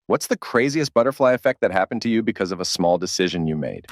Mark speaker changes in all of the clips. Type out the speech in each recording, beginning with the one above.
Speaker 1: What's the craziest butterfly effect that happened to you because of a small decision you made?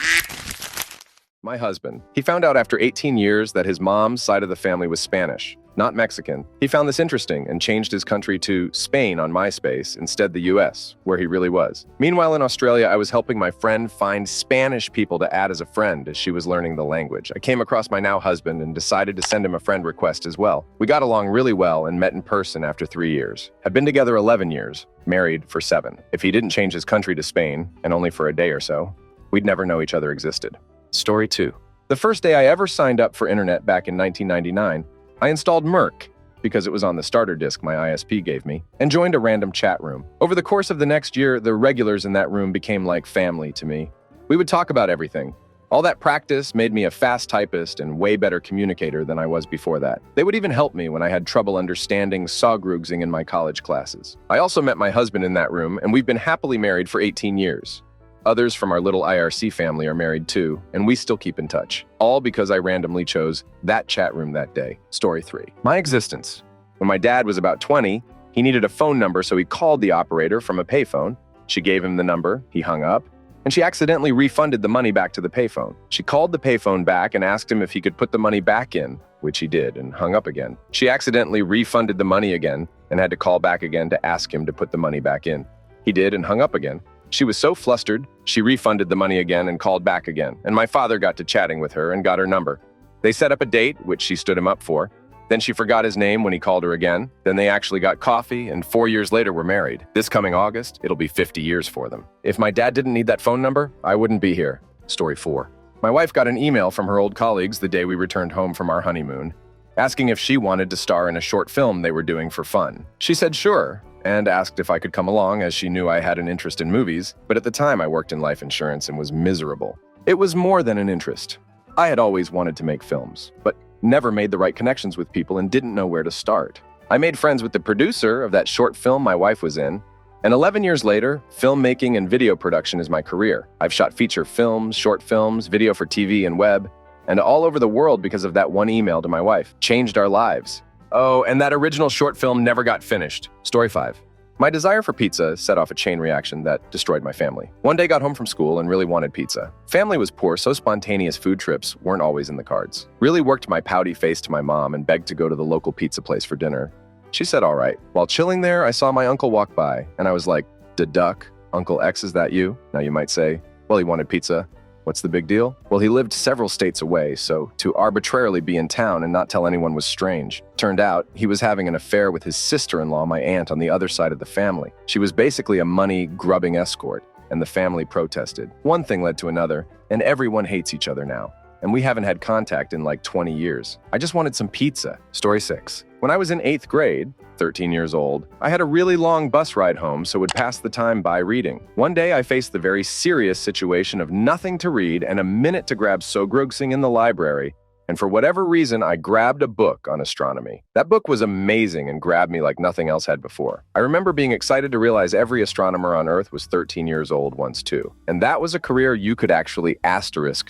Speaker 1: My husband. He found out after 18 years that his mom's side of the family was Spanish, not Mexican. He found this interesting and changed his country to Spain on MySpace, instead the US, where he really was. Meanwhile, in Australia, I was helping my friend find Spanish people to add as a friend as she was learning the language. I came across my now husband and decided to send him a friend request as well. We got along really well and met in person after 3 years. Had been together 11 years, married for 7. If he didn't change his country to Spain, and only for a day or so, we'd never know each other existed. Story 2. The first day I ever signed up for internet back in 1999, I installed Merc because it was on the starter disk my ISP gave me, and joined a random chat room. Over the course of the next year, the regulars in that room became like family to me. We would talk about everything. All that practice made me a fast typist and way better communicator than I was before that. They would even help me when I had trouble understanding Saugrugzing in my college classes. I also met my husband in that room, and we've been happily married for 18 years. Others from our little IRC family are married too, and we still keep in touch. All because I randomly chose that chat room that day. Story 3. My existence. When my dad was about 20, he needed a phone number, so he called the operator from a payphone. She gave him the number, he hung up, and she accidentally refunded the money back to the payphone. She called the payphone back and asked him if he could put the money back in, which he did, and hung up again. She accidentally refunded the money again and had to call back again to ask him to put the money back in. He did and hung up again. She was so flustered, she refunded the money again and called back again, and my father got to chatting with her and got her number. They set up a date, which she stood him up for. Then she forgot his name when he called her again. Then they actually got coffee, and 4 years later were married. This coming August, it'll be 50 years for them. If my dad didn't need that phone number, I wouldn't be here. Story 4. My wife got an email from her old colleagues the day we returned home from our honeymoon, asking if she wanted to star in a short film they were doing for fun. She said sure, and asked if I could come along as she knew I had an interest in movies, but at the time I worked in life insurance and was miserable. It was more than an interest. I had always wanted to make films, but never made the right connections with people and didn't know where to start. I made friends with the producer of that short film my wife was in, and 11 years later, filmmaking and video production is my career. I've shot feature films, short films, video for TV and web, and all over the world because of that one email to my wife. Changed our lives. Oh, and that original short film never got finished. Story 5. My desire for pizza set off a chain reaction that destroyed my family. One day got home from school and really wanted pizza. Family was poor, so spontaneous food trips weren't always in the cards. Really worked my pouty face to my mom and begged to go to the local pizza place for dinner. She said all right. While chilling there, I saw my uncle walk by, and I was like, "Duck, Uncle X, is that you?" Now you might say, well, he wanted pizza. What's the big deal? Well, he lived several states away, so to arbitrarily be in town and not tell anyone was strange. Turned out, he was having an affair with his sister-in-law, my aunt, on the other side of the family. She was basically a money-grubbing escort, and the family protested. One thing led to another, and everyone hates each other now. And we haven't had contact in like 20 years. I just wanted some pizza. Story 6. When I was in 8th grade, 13 years old, I had a really long bus ride home, so would pass the time by reading. One day I faced the very serious situation of nothing to read and a minute to grab Saugrugzing in the library, and for whatever reason, I grabbed a book on astronomy. That book was amazing and grabbed me like nothing else had before. I remember being excited to realize every astronomer on Earth was 13 years old once too. And that was a career you could actually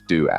Speaker 1: do,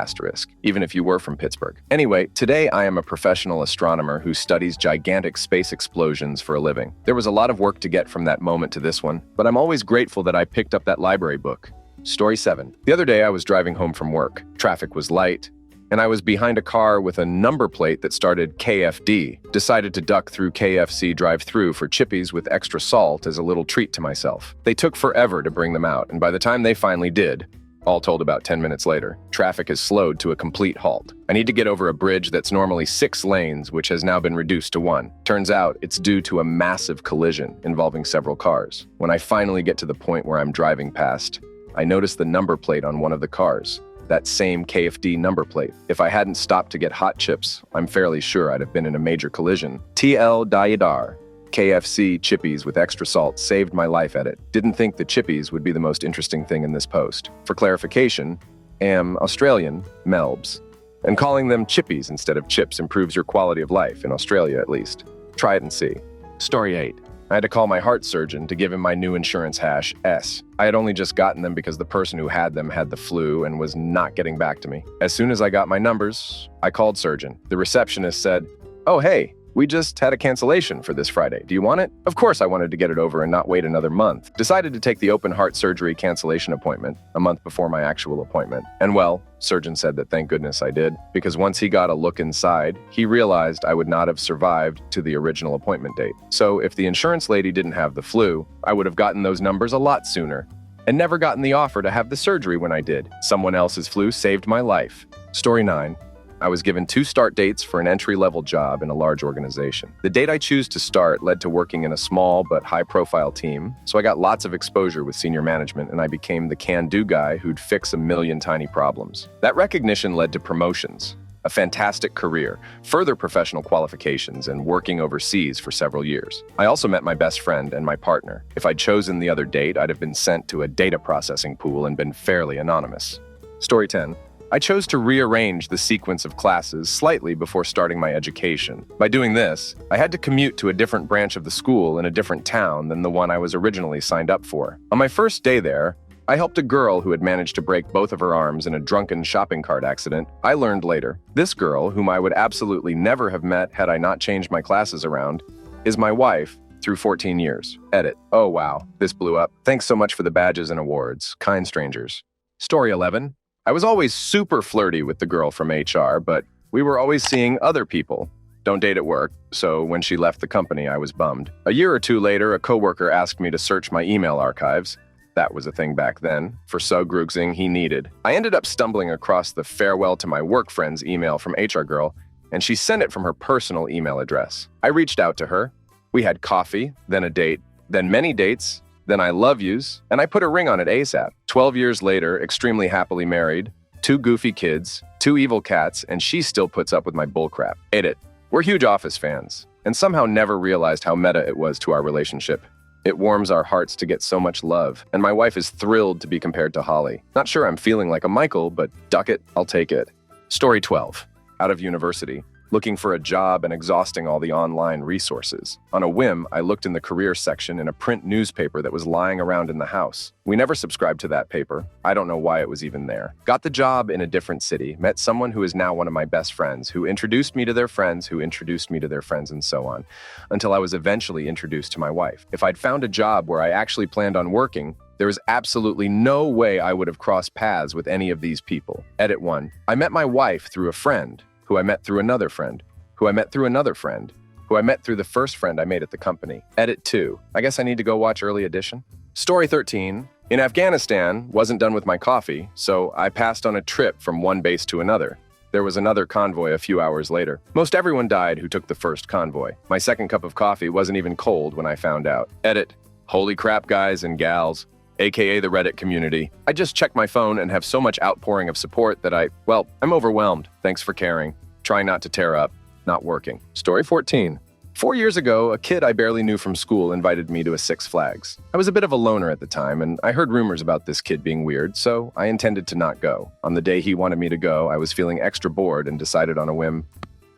Speaker 1: even if you were from Pittsburgh. Anyway, today I am a professional astronomer who studies gigantic space explosions for a living. There was a lot of work to get from that moment to this one, but I'm always grateful that I picked up that library book. Story 7. The other day I was driving home from work. Traffic was light, and I was behind a car with a number plate that started KFD. Decided to duck through KFC drive-thru for chippies with extra salt as a little treat to myself. They took forever to bring them out, and by the time they finally did, all told about 10 minutes later, traffic has slowed to a complete halt. I need to get over a bridge that's normally 6 lanes, which has now been reduced to 1. Turns out it's due to a massive collision involving several cars. When I finally get to the point where I'm driving past, I notice the number plate on one of the cars. That same KFD number plate. If I hadn't stopped to get hot chips, I'm fairly sure I'd have been in a major collision. TL Dayadar, KFC chippies with extra salt, saved my life at it. Didn't think the chippies would be the most interesting thing in this post. For clarification, am Australian, Melbs, and calling them chippies instead of chips improves your quality of life, in Australia at least. Try it and see. Story 8. I had to call my heart surgeon to give him my new insurance hash, S. I had only just gotten them because the person who had them had the flu and was not getting back to me. As soon as I got my numbers, I called surgeon. The receptionist said, "Oh, hey, We just had a cancellation for this Friday. Do you want it? Of course I wanted to get it over and not wait another month. Decided to take the open heart surgery cancellation appointment a month before my actual appointment. And well, surgeon said that thank goodness I did, because once he got a look inside, he realized I would not have survived to the original appointment date. So if the insurance lady didn't have the flu, I would have gotten those numbers a lot sooner and never gotten the offer to have the surgery when I did. Someone else's flu saved my life. Story 9. I was given 2 start dates for an entry-level job in a large organization. The date I choose to start led to working in a small but high-profile team, so I got lots of exposure with senior management and I became the can-do guy who'd fix a million tiny problems. That recognition led to promotions, a fantastic career, further professional qualifications, and working overseas for several years. I also met my best friend and my partner. If I'd chosen the other date, I'd have been sent to a data processing pool and been fairly anonymous. Story 10. I chose to rearrange the sequence of classes slightly before starting my education. By doing this, I had to commute to a different branch of the school in a different town than the one I was originally signed up for. On my first day there, I helped a girl who had managed to break both of her arms in a drunken shopping cart accident. I learned later, this girl, whom I would absolutely never have met had I not changed my classes around, is my wife through 14 years. Edit. Oh wow, this blew up. Thanks so much for the badges and awards, kind strangers. Story 11. I was always super flirty with the girl from HR, but we were always seeing other people. Don't date at work, so when she left the company, I was bummed. A year or two later, a coworker asked me to search my email archives. That was a thing back then, for Sugruxing he needed. I ended up stumbling across the farewell to my work friend's email from HR girl, and she sent it from her personal email address. I reached out to her. We had coffee, then a date, then many dates, then I love yous, and I put a ring on it ASAP. 12 years later, extremely happily married, 2 goofy kids, 2 evil cats, and she still puts up with my bullcrap. Edit. We're huge Office fans, and somehow never realized how meta it was to our relationship. It warms our hearts to get so much love, and my wife is thrilled to be compared to Holly. Not sure I'm feeling like a Michael, but duck it, I'll take it. Story 12. Out of university, looking for a job and exhausting all the online resources. On a whim, I looked in the career section in a print newspaper that was lying around in the house. We never subscribed to that paper. I don't know why it was even there. Got the job in a different city, met someone who is now one of my best friends, who introduced me to their friends, who introduced me to their friends, and so on, until I was eventually introduced to my wife. If I'd found a job where I actually planned on working, there is absolutely no way I would have crossed paths with any of these people. Edit 1. I met my wife through a friend, who I met through another friend, who I met through another friend, who I met through the first friend I made at the company. Edit 2. I guess I need to go watch Early Edition. Story 13. In Afghanistan, wasn't done with my coffee, so I passed on a trip from one base to another. There was another convoy a few hours later. Most everyone died who took the first convoy. My second cup of coffee wasn't even cold when I found out. Edit. Holy crap, guys and gals, aka the Reddit community. I just checked my phone and have so much outpouring of support that I'm overwhelmed. Thanks for caring. Trying not to tear up. Not working. Story 14. 4 years ago, a kid I barely knew from school invited me to a Six Flags. I was a bit of a loner at the time, and I heard rumors about this kid being weird, so I intended to not go. On the day he wanted me to go, I was feeling extra bored and decided on a whim,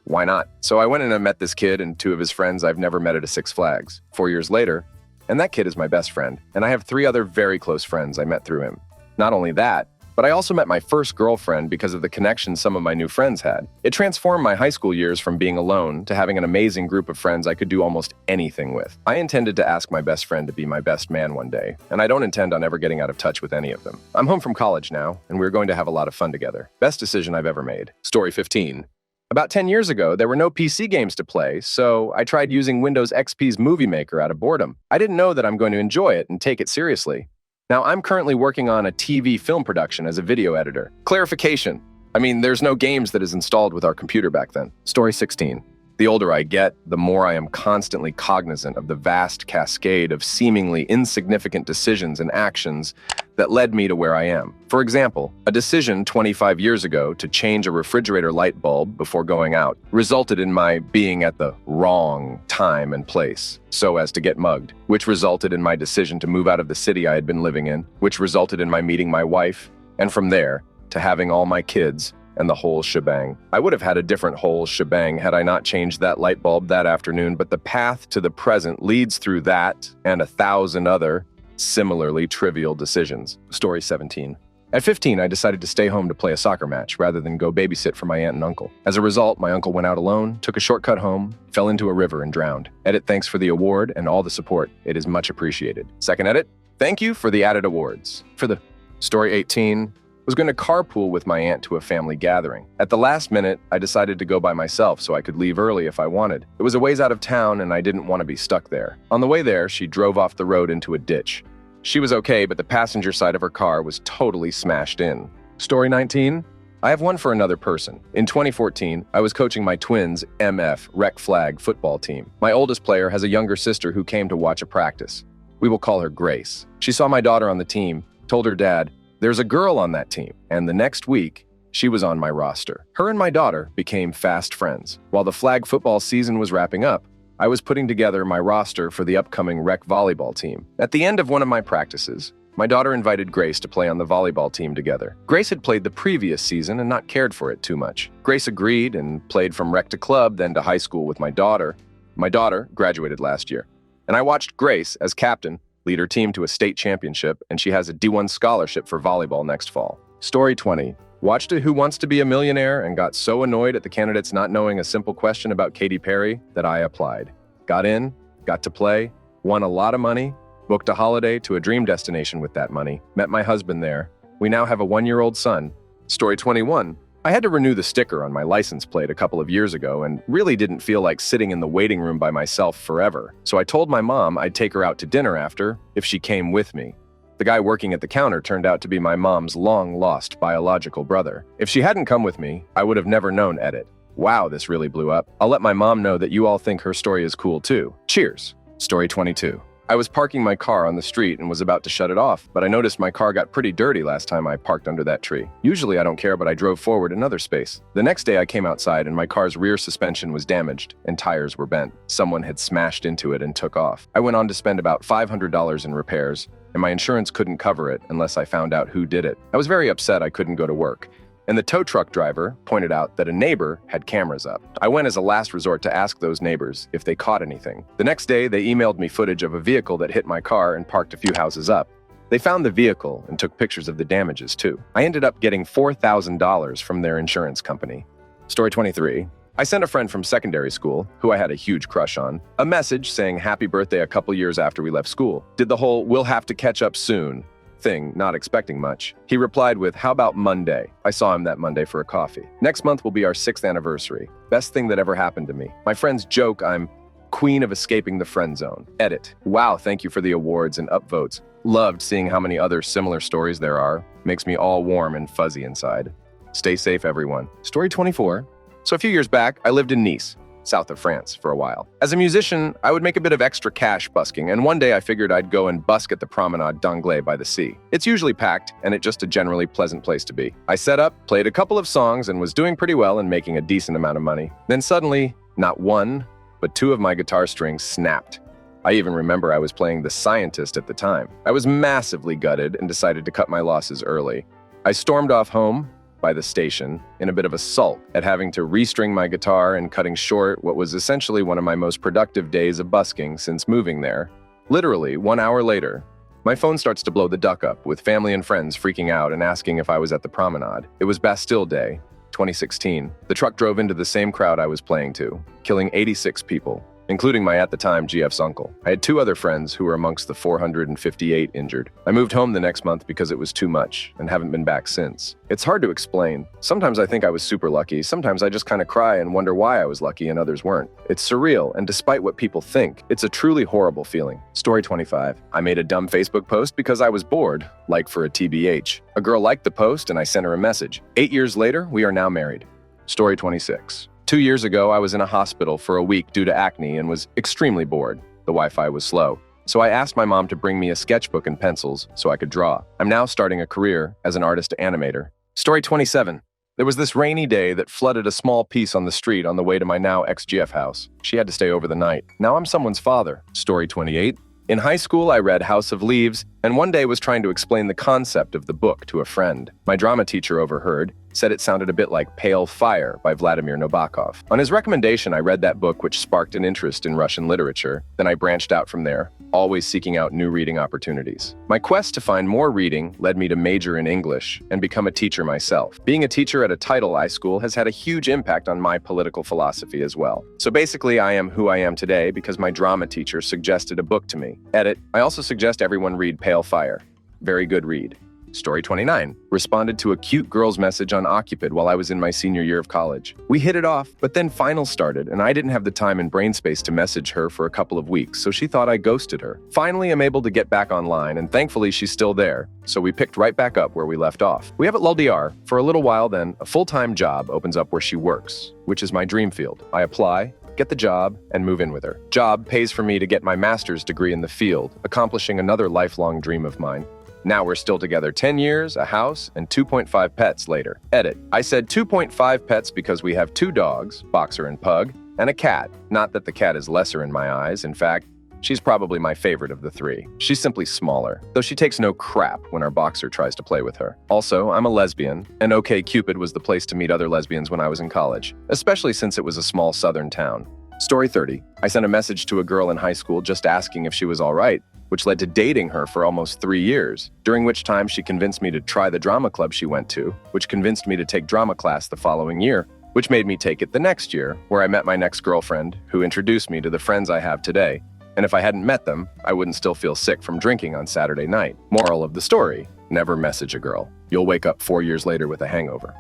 Speaker 1: why not? So I went and I met this kid and 2 of his friends I've never met at a Six Flags. 4 years later, and that kid is my best friend, and I have 3 other very close friends I met through him. Not only that, but I also met my first girlfriend because of the connection some of my new friends had. It transformed my high school years from being alone to having an amazing group of friends I could do almost anything with. I intended to ask my best friend to be my best man one day, and I don't intend on ever getting out of touch with any of them. I'm home from college now, and we're going to have a lot of fun together. Best decision I've ever made. Story 15. About 10 years ago, there were no PC games to play, so I tried using Windows XP's Movie Maker out of boredom. I didn't know that I'm going to enjoy it and take it seriously. Now, I'm currently working on a TV film production as a video editor. Clarification. There's no games that is installed with our computer back then. Story 16. The older I get, the more I am constantly cognizant of the vast cascade of seemingly insignificant decisions and actions that led me to where I am. For example, a decision 25 years ago to change a refrigerator light bulb before going out resulted in my being at the wrong time and place so as to get mugged, which resulted in my decision to move out of the city I had been living in, which resulted in my meeting my wife, and from there to having all my kids and the whole shebang. I would have had a different whole shebang had I not changed that light bulb that afternoon, but the path to the present leads through that and 1,000 other similarly trivial decisions. Story 17. At 15, I decided to stay home to play a soccer match rather than go babysit for my aunt and uncle. As a result, my uncle went out alone, took a shortcut home, fell into a river and drowned. Edit, thanks for the award and all the support. It is much appreciated. Second edit, thank you for the added awards. For the story 18, was going to carpool with my aunt to a family gathering. At the last minute, I decided to go by myself so I could leave early if I wanted. It was a ways out of town and I didn't want to be stuck there. On the way there, she drove off the road into a ditch. She was okay, but the passenger side of her car was totally smashed in. Story 19. I have one for another person. In 2014, I was coaching my twins' MF Rec Flag football team. My oldest player has a younger sister who came to watch a practice. We will call her Grace. She saw my daughter on the team, told her dad, "There's a girl on that team," and the next week, she was on my roster. Her and my daughter became fast friends. While the flag football season was wrapping up, I was putting together my roster for the upcoming rec volleyball team. At the end of one of my practices, my daughter invited Grace to play on the volleyball team together. Grace had played the previous season and not cared for it too much. Grace agreed and played from rec to club, then to high school with my daughter. My daughter graduated last year, and I watched Grace, as captain, lead her team to a state championship, and she has a D1 scholarship for volleyball next fall. Story 20. Watched a Who Wants to Be a Millionaire and got so annoyed at the candidates not knowing a simple question about Katy Perry that I applied. Got in, got to play, won a lot of money, booked a holiday to a dream destination with that money, met my husband there. We now have a 1-year-old son. Story 21. I had to renew the sticker on my license plate a couple of years ago and really didn't feel like sitting in the waiting room by myself forever. So I told my mom I'd take her out to dinner after if she came with me. The guy working at the counter turned out to be my mom's long-lost biological brother. If she hadn't come with me, I would have never known Edit. Wow, this really blew up. I'll let my mom know that you all think her story is cool too. Cheers. Story 22. I was parking my car on the street and was about to shut it off, but I noticed my car got pretty dirty last time I parked under that tree. Usually I don't care, but I drove forward another space. The next day I came outside and my car's rear suspension was damaged and tires were bent. Someone had smashed into it and took off. I went on to spend about $500 in repairs, and my insurance couldn't cover it unless I found out who did it. I was very upset I couldn't go to work, and the tow truck driver pointed out that a neighbor had cameras up. I went as a last resort to ask those neighbors if they caught anything. The next day, they emailed me footage of a vehicle that hit my car and parked a few houses up. They found the vehicle and took pictures of the damages too. I ended up getting $4,000 from their insurance company. Story 23. I sent a friend from secondary school, who I had a huge crush on, a message saying happy birthday a couple years after we left school. Did the whole "we'll have to catch up soon" thing, not expecting much. He replied with, "How about Monday?" I saw him that Monday for a coffee. Next month will be our 6th anniversary. Best thing that ever happened to me. My friends joke I'm queen of escaping the friend zone. Edit. Wow, thank you for the awards and upvotes. Loved seeing how many other similar stories there are. Makes me all warm and fuzzy inside. Stay safe, everyone. Story 24. So a few years back, I lived in Nice, south of France, for a while. As a musician, I would make a bit of extra cash busking, and one day I figured I'd go and busk at the Promenade d'Anglais by the sea. It's usually packed, and it's just a generally pleasant place to be. I set up, played a couple of songs, and was doing pretty well and making a decent amount of money. Then suddenly, not one, but 2 of my guitar strings snapped. I even remember I was playing The Scientist at the time. I was massively gutted and decided to cut my losses early. I stormed off home, by the station, in a bit of a sulk at having to restring my guitar and cutting short what was essentially one of my most productive days of busking since moving there. Literally, 1 hour later, my phone starts to blow the duck up with family and friends freaking out and asking if I was at the Promenade. It was Bastille Day, 2016. The truck drove into the same crowd I was playing to, killing 86 people, including my, at the time, GF's uncle. I had 2 other friends who were amongst the 458 injured. I moved home the next month because it was too much and haven't been back since. It's hard to explain. Sometimes I think I was super lucky. Sometimes I just kind of cry and wonder why I was lucky and others weren't. It's surreal, and despite what people think, it's a truly horrible feeling. Story 25. I made a dumb Facebook post because I was bored, like for a TBH. A girl liked the post and I sent her a message. 8 years later, we are now married. Story 26. 2 years ago, I was in a hospital for a week due to acne and was extremely bored. The Wi-Fi was slow. So I asked my mom to bring me a sketchbook and pencils so I could draw. I'm now starting a career as an artist animator. Story 27. There was this rainy day that flooded a small piece on the street on the way to my now ex-GF house. She had to stay over the night. Now I'm someone's father. Story 28. In high school, I read House of Leaves and one day was trying to explain the concept of the book to a friend. My drama teacher overheard, said it sounded a bit like Pale Fire by Vladimir Nabokov. On his recommendation, I read that book, which sparked an interest in Russian literature. Then I branched out from there, always seeking out new reading opportunities. My quest to find more reading led me to major in English and become a teacher myself. Being a teacher at a Title I school has had a huge impact on my political philosophy as well. So basically, I am who I am today because my drama teacher suggested a book to me. Edit, I also suggest everyone read Pale Fire. Very good read. Story 29. Responded to a cute girl's message on Occupid while I was in my senior year of college. We hit it off, but then finals started, and I didn't have the time and brain space to message her for a couple of weeks, so she thought I ghosted her. Finally, I'm able to get back online, and thankfully she's still there, so we picked right back up where we left off. We have at LulDR for a little while, then a full-time job opens up where she works, which is my dream field. I apply, get the job, and move in with her. Job pays for me to get my master's degree in the field, accomplishing another lifelong dream of mine. Now we're still together 10 years, a house, and 2.5 pets later. Edit. I said 2.5 pets because we have 2 dogs, Boxer and Pug, and a cat. Not that the cat is lesser in my eyes. In fact, she's probably my favorite of the 3. She's simply smaller, though she takes no crap when our Boxer tries to play with her. Also, I'm a lesbian, and OkCupid was the place to meet other lesbians when I was in college, especially since it was a small southern town. Story 30. I sent a message to a girl in high school just asking if she was all right, which led to dating her for almost 3 years, during which time she convinced me to try the drama club she went to, which convinced me to take drama class the following year, which made me take it the next year, where I met my next girlfriend, who introduced me to the friends I have today. And if I hadn't met them, I wouldn't still feel sick from drinking on Saturday night. Moral of the story, never message a girl. You'll wake up 4 years later with a hangover.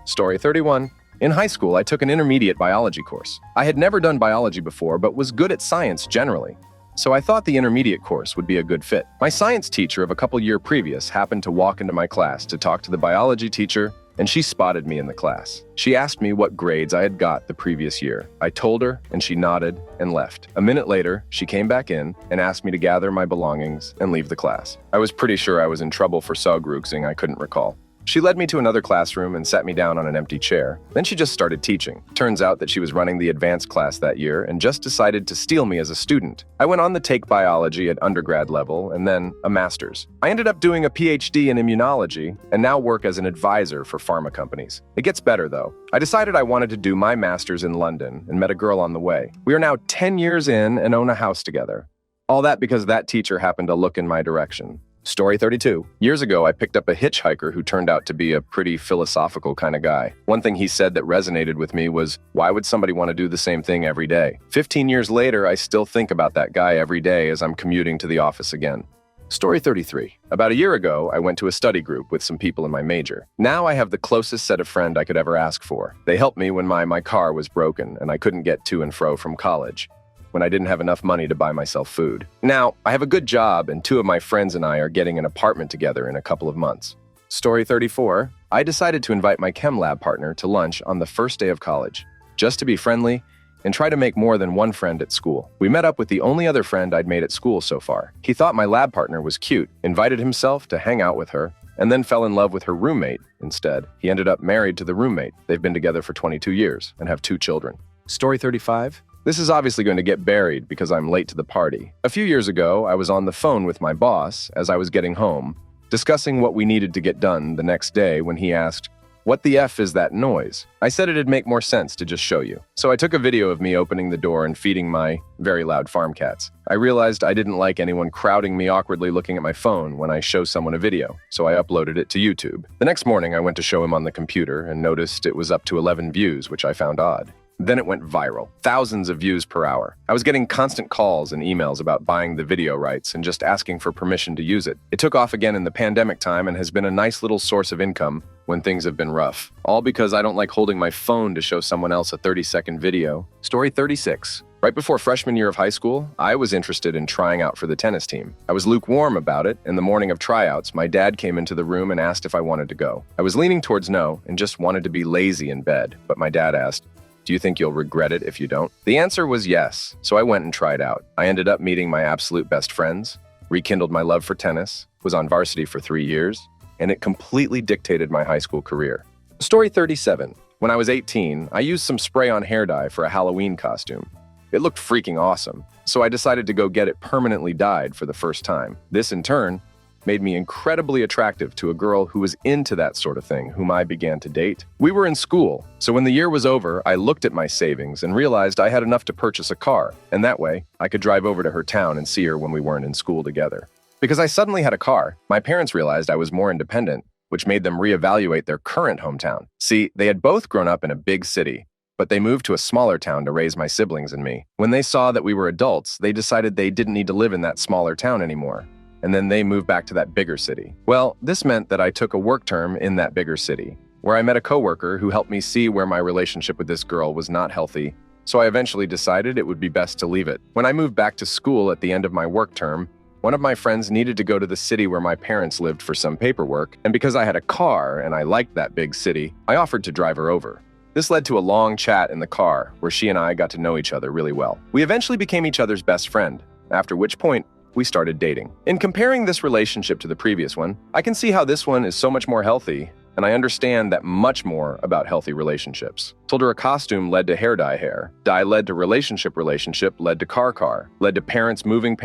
Speaker 1: Story 31. In high school, I took an intermediate biology course. I had never done biology before, but was good at science generally. So I thought the intermediate course would be a good fit. My science teacher of a couple years previous happened to walk into my class to talk to the biology teacher, and she spotted me in the class. She asked me what grades I had got the previous year. I told her, and she nodded and left. A minute later, she came back in and asked me to gather my belongings and leave the class. I was pretty sure I was in trouble for Saugrooksing, I couldn't recall. She led me to another classroom and sat me down on an empty chair. Then she just started teaching. Turns out that she was running the advanced class that year and just decided to steal me as a student. I went on to take biology at undergrad level and then a master's. I ended up doing a PhD in immunology and now work as an advisor for pharma companies. It gets better though. I decided I wanted to do my master's in London and met a girl on the way. We are now 10 years in and own a house together. All that because that teacher happened to look in my direction. Story 32. Years ago, I picked up a hitchhiker who turned out to be a pretty philosophical kind of guy. One thing he said that resonated with me was, why would somebody want to do the same thing every day? 15 years later, I still think about that guy every day as I'm commuting to the office again. Story 33. About a year ago, I went to a study group with some people in my major. Now I have the closest set of friend I could ever ask for. They helped me when my car was broken and I couldn't get to and fro from college, when I didn't have enough money to buy myself food. Now, I have a good job and 2 of my friends and I are getting an apartment together in a couple of months. Story 34. I decided to invite my chem lab partner to lunch on the first day of college, just to be friendly and try to make more than one friend at school. We met up with the only other friend I'd made at school so far. He thought my lab partner was cute, invited himself to hang out with her, and then fell in love with her roommate instead. He ended up married to the roommate. They've been together for 22 years and have 2 children. Story 35. This is obviously going to get buried because I'm late to the party. A few years ago, I was on the phone with my boss as I was getting home, discussing what we needed to get done the next day when he asked, "What the F is that noise?" I said it'd make more sense to just show you. So I took a video of me opening the door and feeding my very loud farm cats. I realized I didn't like anyone crowding me awkwardly looking at my phone when I show someone a video, so I uploaded it to YouTube. The next morning, I went to show him on the computer and noticed it was up to 11 views, which I found odd. Then it went viral. Thousands of views per hour. I was getting constant calls and emails about buying the video rights and just asking for permission to use it. It took off again in the pandemic time and has been a nice little source of income when things have been rough. All because I don't like holding my phone to show someone else a 30-second video. Story 36. Right before freshman year of high school, I was interested in trying out for the tennis team. I was lukewarm about it. In the morning of tryouts, my dad came into the room and asked if I wanted to go. I was leaning towards no and just wanted to be lazy in bed, but my dad asked, "Do you think you'll regret it if you don't?" The answer was yes, so I went and tried out. I ended up meeting my absolute best friends, rekindled my love for tennis, was on varsity for 3 years, and it completely dictated my high school career. Story 37. When I was 18, I used some spray-on hair dye for a Halloween costume. It looked freaking awesome, so I decided to go get it permanently dyed for the first time. This, in turn, made me incredibly attractive to a girl who was into that sort of thing, whom I began to date. We were in school, so when the year was over, I looked at my savings and realized I had enough to purchase a car, and that way, I could drive over to her town and see her when we weren't in school together. Because I suddenly had a car, my parents realized I was more independent, which made them reevaluate their current hometown. See, they had both grown up in a big city, but they moved to a smaller town to raise my siblings and me. When they saw that we were adults, they decided they didn't need to live in that smaller town anymore. And then they moved back to that bigger city. Well, this meant that I took a work term in that bigger city, where I met a coworker who helped me see where my relationship with this girl was not healthy, so I eventually decided it would be best to leave it. When I moved back to school at the end of my work term, one of my friends needed to go to the city where my parents lived for some paperwork, and because I had a car and I liked that big city, I offered to drive her over. This led to a long chat in the car, where she and I got to know each other really well. We eventually became each other's best friend, after which point, we started dating. In comparing this relationship to the previous one, I can see how this one is so much more healthy, and I understand that much more about healthy relationships. Told her a costume led to hair dye led to relationship led to car, led to parents moving,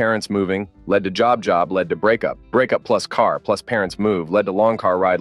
Speaker 1: led to job, led to breakup plus car plus parents move, led to long car ride,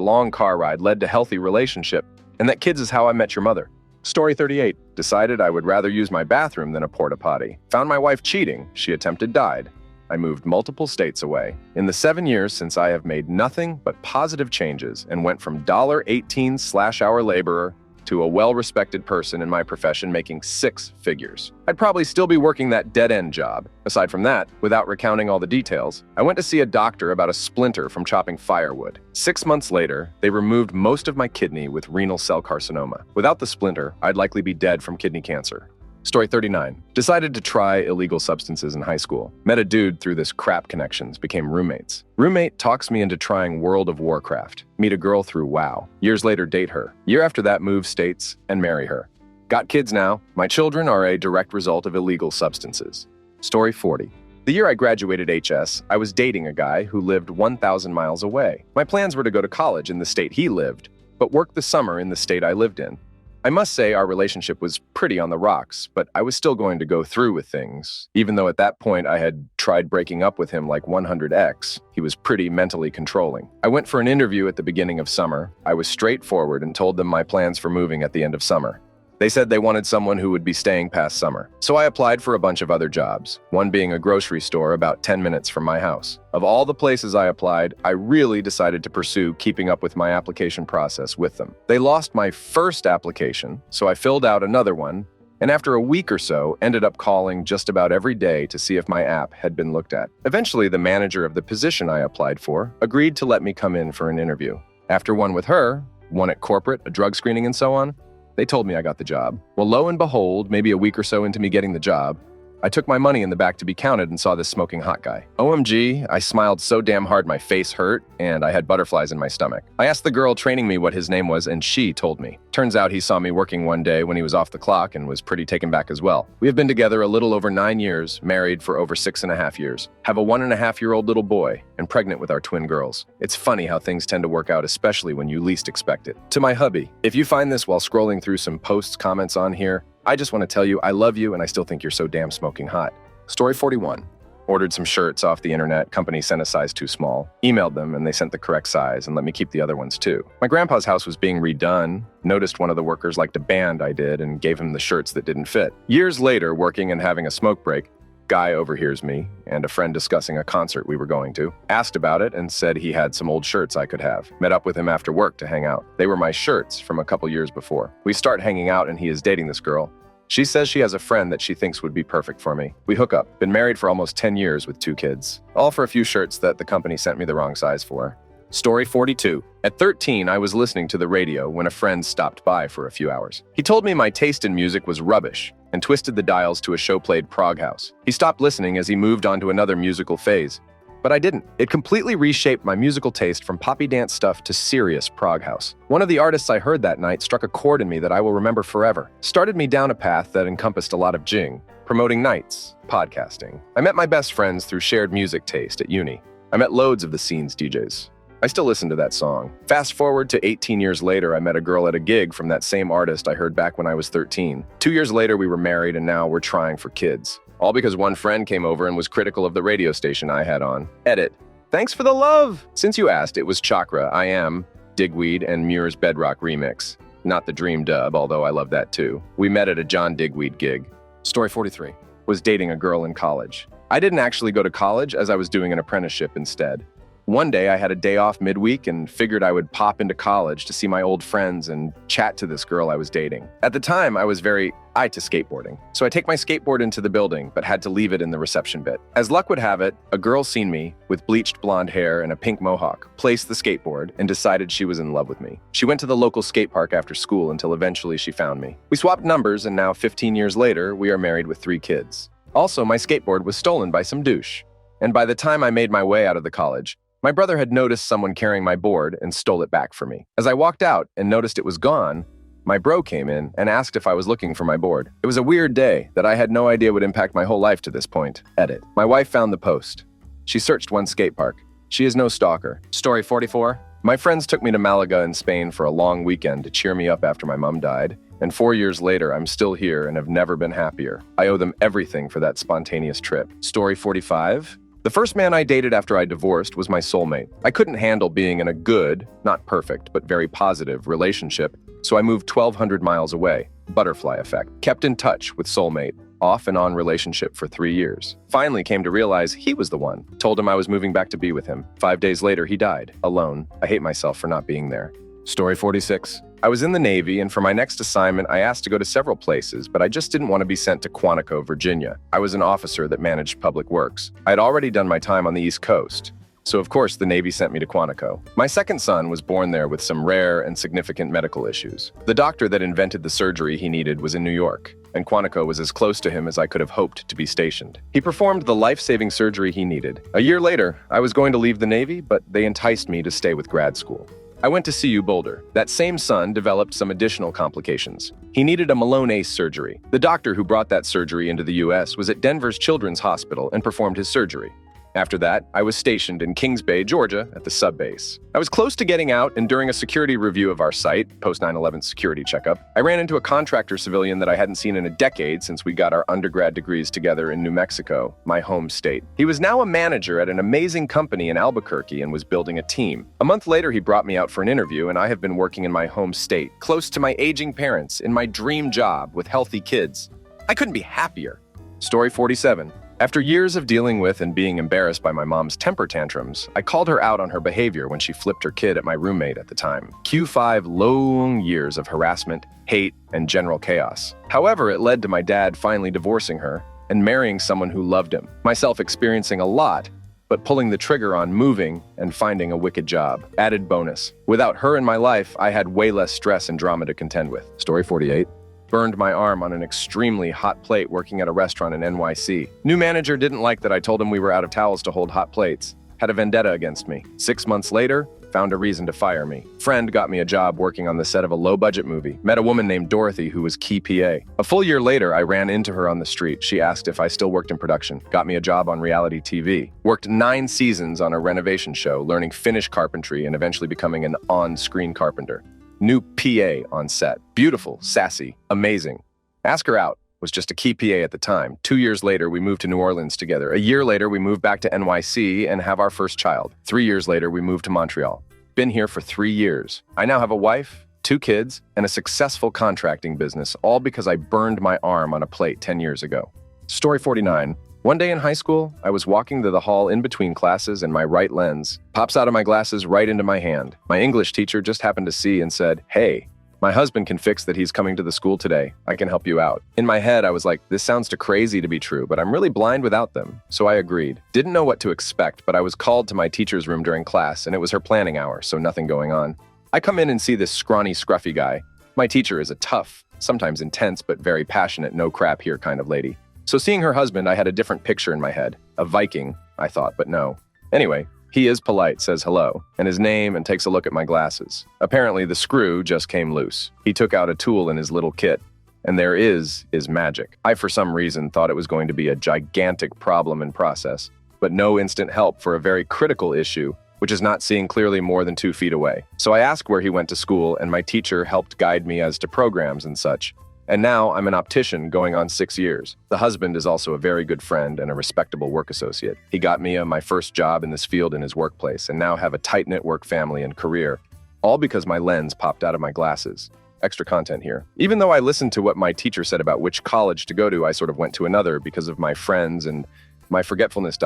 Speaker 1: led to healthy relationship, and that kids is how I met your mother. Story 38. Decided I would rather use my bathroom than a porta potty. Found my wife cheating. She attempted died. I moved multiple states away. In the 7 years since, I have made nothing but positive changes and went from $18/hour laborer to a well-respected person in my profession making 6 figures. I'd probably still be working that dead-end job. Aside from that, without recounting all the details, I went to see a doctor about a splinter from chopping firewood. 6 months later, they removed most of my kidney with renal cell carcinoma. Without the splinter, I'd likely be dead from kidney cancer. Story 39. Decided to try illegal substances in high school. Met a dude through this crap connections, became roommates. Roommate talks me into trying World of Warcraft. Meet a girl through WoW. Years later, date her. Year after that, move states and marry her. Got kids now. My children are a direct result of illegal substances. Story 40. The year I graduated HS, I was dating a guy who lived 1,000 miles away. My plans were to go to college in the state he lived, but work the summer in the state I lived in. I must say our relationship was pretty on the rocks, but I was still going to go through with things. Even though at that point I had tried breaking up with him like 100x, he was pretty mentally controlling. I went for an interview at the beginning of summer. I was straightforward and told them my plans for moving at the end of summer. They said they wanted someone who would be staying past summer. So I applied for a bunch of other jobs, one being a grocery store about 10 minutes from my house. Of all the places I applied, I really decided to pursue keeping up with my application process with them. They lost my first application, so I filled out another one, and after a week or so, ended up calling just about every day to see if my app had been looked at. Eventually, the manager of the position I applied for agreed to let me come in for an interview. After one with her, one at corporate, a drug screening and so on, they told me I got the job. Well, lo and behold, maybe a week or so into me getting the job, I took my money in the back to be counted and saw this smoking hot guy. OMG, I smiled so damn hard my face hurt, and I had butterflies in my stomach. I asked the girl training me what his name was, and she told me. Turns out he saw me working one day when he was off the clock and was pretty taken back as well. We have been together a little over 9 years, married for over 6.5 years, have a 1.5-year-old little boy, and pregnant with our twin girls. It's funny how things tend to work out, especially when you least expect it. To my hubby, if you find this while scrolling through some posts, comments on here, I just want to tell you I love you and I still think you're so damn smoking hot. Story 41. Ordered some shirts off the internet, company sent a size too small. Emailed them and they sent the correct size and let me keep the other ones too. My grandpa's house was being redone, noticed one of the workers liked a band I did and gave him the shirts that didn't fit. Years later, working and having a smoke break, guy overhears me and a friend discussing a concert we were going to, asked about it and said he had some old shirts I could have. Met up with him after work to hang out. They were my shirts from a couple years before. We start hanging out and he is dating this girl. She says she has a friend that she thinks would be perfect for me. We hook up. Been married for almost 10 years with 2 kids. All for a few shirts that the company sent me the wrong size for. Story 42. At 13, I was listening to the radio when a friend stopped by for a few hours. He told me my taste in music was rubbish and twisted the dials to a show played Prog House. He stopped listening as he moved on to another musical phase. But I didn't. It completely reshaped my musical taste from poppy dance stuff to serious Prog House. One of the artists I heard that night struck a chord in me that I will remember forever. Started me down a path that encompassed a lot of jing, promoting nights, podcasting. I met my best friends through shared music taste at uni. I met loads of the scene's DJs. I still listen to that song. Fast forward to 18 years later, I met a girl at a gig from that same artist I heard back when I was 13. 2 years later, we were married, and now we're trying for kids. All because one friend came over and was critical of the radio station I had on. Edit. Thanks for the love! Since you asked, it was Chakra, I Am, Digweed, and Muir's Bedrock remix. Not the Dream dub, although I love that too. We met at a John Digweed gig. Story 43. Was dating a girl in college. I didn't actually go to college, as I was doing an apprenticeship instead. One day I had a day off midweek and figured I would pop into college to see my old friends and chat to this girl I was dating. At the time, I was very to skateboarding. So I take my skateboard into the building, but had to leave it in the reception bit. As luck would have it, a girl seen me with bleached blonde hair and a pink mohawk, placed the skateboard, and decided she was in love with me. She went to the local skate park after school until eventually she found me. We swapped numbers, and now 15 years later, we are married with 3 kids. Also, my skateboard was stolen by some douche. And by the time I made my way out of the college, my brother had noticed someone carrying my board and stole it back for me. As I walked out and noticed it was gone, my bro came in and asked if I was looking for my board. It was a weird day that I had no idea would impact my whole life to this point. Edit. My wife found the post. She searched one skate park. She is no stalker. Story 44. My friends took me to Malaga in Spain for a long weekend to cheer me up after my mom died. And 4 years later, I'm still here and have never been happier. I owe them everything for that spontaneous trip. Story 45. The first man I dated after I divorced was my soulmate. I couldn't handle being in a good, not perfect, but very positive relationship, so I moved 1,200 miles away. Butterfly effect. Kept in touch with soulmate, off and on relationship for 3 years. Finally came to realize he was the one. Told him I was moving back to be with him. 5 days later, he died, alone. I hate myself for not being there. Story 46. I was in the Navy, and for my next assignment, I asked to go to several places, but I just didn't want to be sent to Quantico, Virginia. I was an officer that managed public works. I had already done my time on the East Coast, so of course the Navy sent me to Quantico. My second son was born there with some rare and significant medical issues. The doctor that invented the surgery he needed was in New York, and Quantico was as close to him as I could have hoped to be stationed. He performed the life-saving surgery he needed. A year later, I was going to leave the Navy, but they enticed me to stay with grad school. I went to CU Boulder. That same son developed some additional complications. He needed a Malone Ace surgery. The doctor who brought that surgery into the US was at Denver's Children's Hospital and performed his surgery. After that, I was stationed in Kings Bay, Georgia, at the subbase. I was close to getting out, and during a security review of our site, post 9/11 security checkup, I ran into a contractor civilian that I hadn't seen in a decade since we got our undergrad degrees together in New Mexico, my home state. He was now a manager at an amazing company in Albuquerque and was building a team. A month later, he brought me out for an interview, and I have been working in my home state, close to my aging parents, in my dream job with healthy kids. I couldn't be happier. Story 47. After years of dealing with and being embarrassed by my mom's temper tantrums, I called her out on her behavior when she flipped her kid at my roommate at the time. Q5 long years of harassment, hate, and general chaos. However, it led to my dad finally divorcing her and marrying someone who loved him. Myself experiencing a lot, but pulling the trigger on moving and finding a wicked job. Added bonus. Without her in my life, I had way less stress and drama to contend with. Story 48. Burned my arm on an extremely hot plate working at a restaurant in NYC. New manager didn't like that I told him we were out of towels to hold hot plates. Had a vendetta against me. 6 months later, found a reason to fire me. Friend got me a job working on the set of a low-budget movie. Met a woman named Dorothy who was key PA. A full year later, I ran into her on the street. She asked if I still worked in production. Got me a job on reality TV. Worked 9 seasons on a renovation show, learning Finnish carpentry and eventually becoming an on-screen carpenter. New PA on set. Beautiful, sassy, amazing. Ask Her Out was just a key PA at the time. 2 years later, we moved to New Orleans together. A year later, we moved back to NYC and have our first child. 3 years later, we moved to Montreal. Been here for 3 years. I now have a wife, 2 kids, and a successful contracting business, all because I burned my arm on a plate 10 years ago. Story 49. One day in high school, I was walking to the hall in between classes and my right lens pops out of my glasses right into my hand. My English teacher just happened to see and said, "Hey, my husband can fix that. He's coming to the school today. I can help you out." In my head, I was like, this sounds too crazy to be true, but I'm really blind without them. So I agreed. Didn't know what to expect, but I was called to my teacher's room during class, and it was her planning hour, so nothing going on. I come in and see this scrawny, scruffy guy. My teacher is a tough, sometimes intense, but very passionate, no crap here kind of lady. So seeing her husband, I had a different picture in my head. A Viking, I thought, but no. Anyway, he is polite, says hello, and his name, and takes a look at my glasses. Apparently, the screw just came loose. He took out a tool in his little kit, and there is magic. I, for some reason, thought it was going to be a gigantic problem and process, but no instant help for a very critical issue, which is not seeing clearly more than 2 feet away. So I asked where he went to school, and my teacher helped guide me as to programs and such. And now I'm an optician going on 6 years. The husband is also a very good friend and a respectable work associate. He got me my first job in this field in his workplace and now have a tight-knit work family and career, all because my lens popped out of my glasses. Extra content here. Even though I listened to what my teacher said about which college to go to, I sort of went to another because of my friends and my forgetfulness.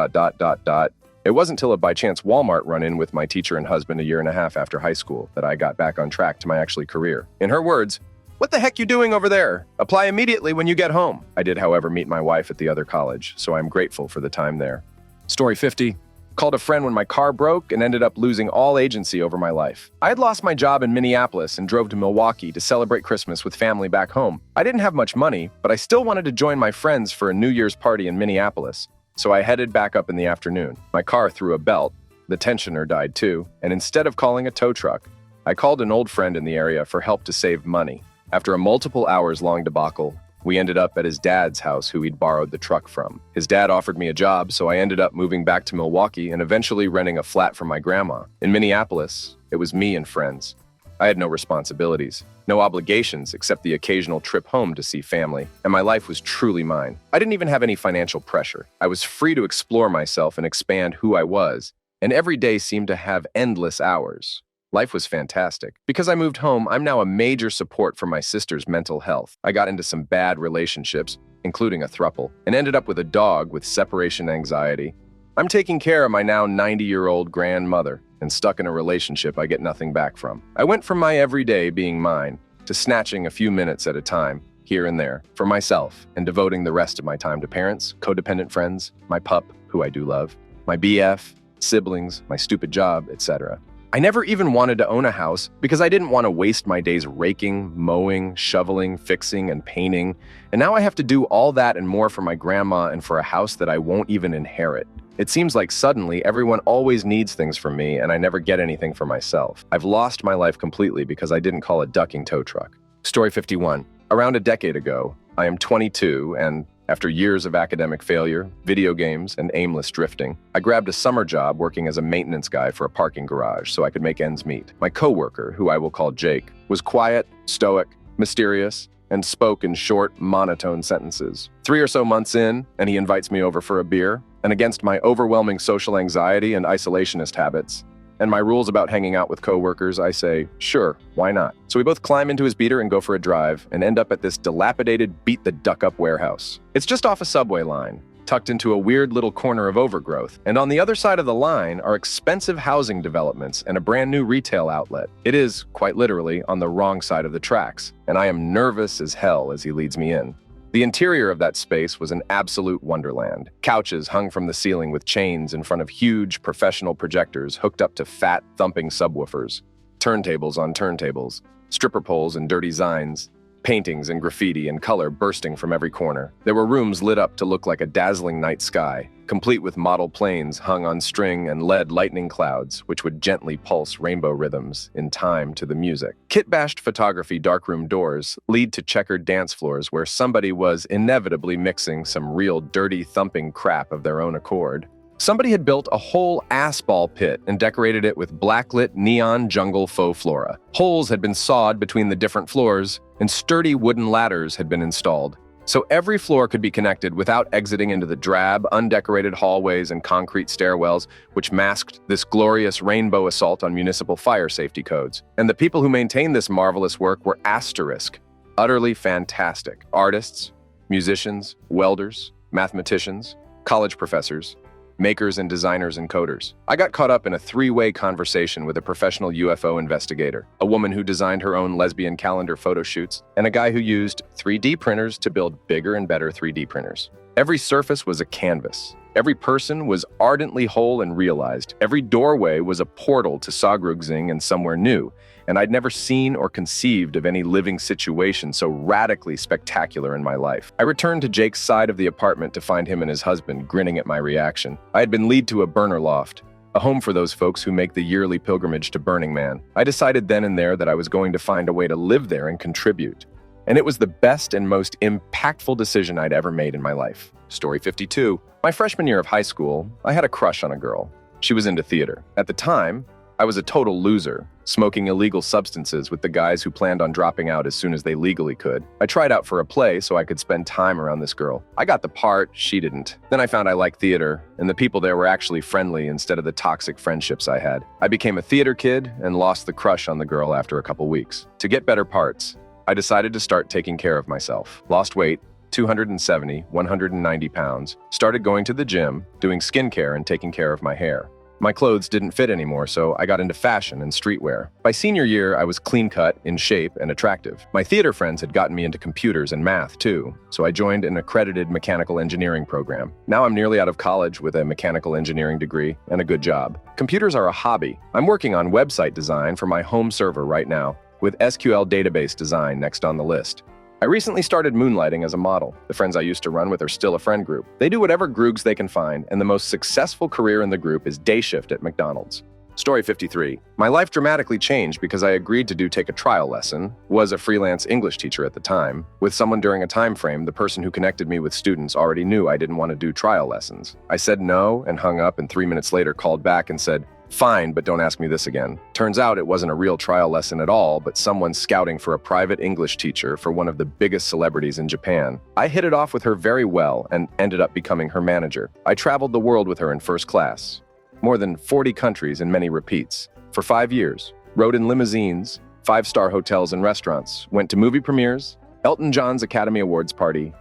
Speaker 1: It wasn't till a by chance Walmart run-in with my teacher and husband a year and a half after high school that I got back on track to my career. In her words, "What the heck you doing over there? Apply immediately when you get home." I did, however, meet my wife at the other college, so I'm grateful for the time there. Story 50. Called a friend when my car broke and ended up losing all agency over my life. I had lost my job in Minneapolis and drove to Milwaukee to celebrate Christmas with family back home. I didn't have much money, but I still wanted to join my friends for a New Year's party in Minneapolis, so I headed back up in the afternoon. My car threw a belt, the tensioner died too, and instead of calling a tow truck, I called an old friend in the area for help to save money. After a multiple hours long debacle, we ended up at his dad's house, who he'd borrowed the truck from. His dad offered me a job, so I ended up moving back to Milwaukee and eventually renting a flat from my grandma. In Minneapolis, it was me and friends. I had no responsibilities, no obligations except the occasional trip home to see family, and my life was truly mine. I didn't even have any financial pressure. I was free to explore myself and expand who I was, and every day seemed to have endless hours. Life was fantastic. Because I moved home, I'm now a major support for my sister's mental health. I got into some bad relationships, including a throuple, and ended up with a dog with separation anxiety. I'm taking care of my now 90-year-old grandmother and stuck in a relationship I get nothing back from. I went from my everyday being mine to snatching a few minutes at a time, here and there, for myself and devoting the rest of my time to parents, codependent friends, my pup, who I do love, my BF, siblings, my stupid job, etc. I never even wanted to own a house because I didn't want to waste my days raking, mowing, shoveling, fixing, and painting. And now I have to do all that and more for my grandma and for a house that I won't even inherit. It seems like suddenly everyone always needs things from me and I never get anything for myself. I've lost my life completely because I didn't call a ducking tow truck. Story 51. Around a decade ago, I am 22 and after years of academic failure, video games, and aimless drifting, I grabbed a summer job working as a maintenance guy for a parking garage so I could make ends meet. My coworker, who I will call Jake, was quiet, stoic, mysterious, and spoke in short, monotone sentences. 3 or so months in, and he invites me over for a beer, and against my overwhelming social anxiety and isolationist habits, and my rules about hanging out with coworkers, I say, sure, why not? So we both climb into his beater and go for a drive, and end up at this dilapidated beat-the-duck-up warehouse. It's just off a subway line, tucked into a weird little corner of overgrowth, and on the other side of the line are expensive housing developments and a brand new retail outlet. It is, quite literally, on the wrong side of the tracks, and I am nervous as hell as he leads me in. The interior of that space was an absolute wonderland. Couches hung from the ceiling with chains in front of huge professional projectors hooked up to fat, thumping subwoofers. Turntables on turntables, stripper poles and dirty signs, paintings and graffiti and color bursting from every corner. There were rooms lit up to look like a dazzling night sky, complete with model planes hung on string and LED lightning clouds, which would gently pulse rainbow rhythms in time to the music. Kit-bashed photography darkroom doors lead to checkered dance floors where somebody was inevitably mixing some real dirty thumping crap of their own accord. Somebody had built a whole ass-ball pit and decorated it with blacklit neon jungle faux flora. Holes had been sawed between the different floors, and sturdy wooden ladders had been installed, so every floor could be connected without exiting into the drab, undecorated hallways and concrete stairwells, which masked this glorious rainbow assault on municipal fire safety codes. And the people who maintained this marvelous work were asterisk, utterly fantastic. Artists, musicians, welders, mathematicians, college professors, makers and designers and coders. I got caught up in a 3-way conversation with a professional UFO investigator, a woman who designed her own lesbian calendar photo shoots, and a guy who used 3D printers to build bigger and better 3D printers. Every surface was a canvas. Every person was ardently whole and realized. Every doorway was a portal to Sagrugzing and somewhere new, and I'd never seen or conceived of any living situation so radically spectacular in my life. I returned to Jake's side of the apartment to find him and his husband grinning at my reaction. I had been lead to a burner loft, a home for those folks who make the yearly pilgrimage to Burning Man. I decided then and there that I was going to find a way to live there and contribute. And it was the best and most impactful decision I'd ever made in my life. Story 52. My freshman year of high school, I had a crush on a girl. She was into theater. At the time, I was a total loser, smoking illegal substances with the guys who planned on dropping out as soon as they legally could. I tried out for a play so I could spend time around this girl. I got the part, she didn't. Then I found I liked theater, and the people there were actually friendly instead of the toxic friendships I had. I became a theater kid and lost the crush on the girl after a couple weeks. To get better parts, I decided to start taking care of myself. Lost weight, 270, 190 pounds, started going to the gym, doing skincare and taking care of my hair. My clothes didn't fit anymore, so I got into fashion and streetwear. By senior year, I was clean-cut, in shape, and attractive. My theater friends had gotten me into computers and math, too, so I joined an accredited mechanical engineering program. Now I'm nearly out of college with a mechanical engineering degree and a good job. Computers are a hobby. I'm working on website design for my home server right now, with SQL database design next on the list. I recently started moonlighting as a model. The friends I used to run with are still a friend group. They do whatever groogs they can find, and the most successful career in the group is day shift at McDonald's. Story 53. My life dramatically changed because I agreed to take a trial lesson, was a freelance English teacher at the time, with someone during a time frame. The person who connected me with students already knew I didn't want to do trial lessons. I said no and hung up, and 3 minutes later called back and said, "Fine, but don't ask me this again." Turns out it wasn't a real trial lesson at all, but someone scouting for a private English teacher for one of the biggest celebrities in Japan. I hit it off with her very well and ended up becoming her manager. I traveled the world with her in first class. More than 40 countries and many repeats. For 5 years. Rode in limousines, 5-star hotels and restaurants, went to movie premieres, Elton John's Academy Awards party,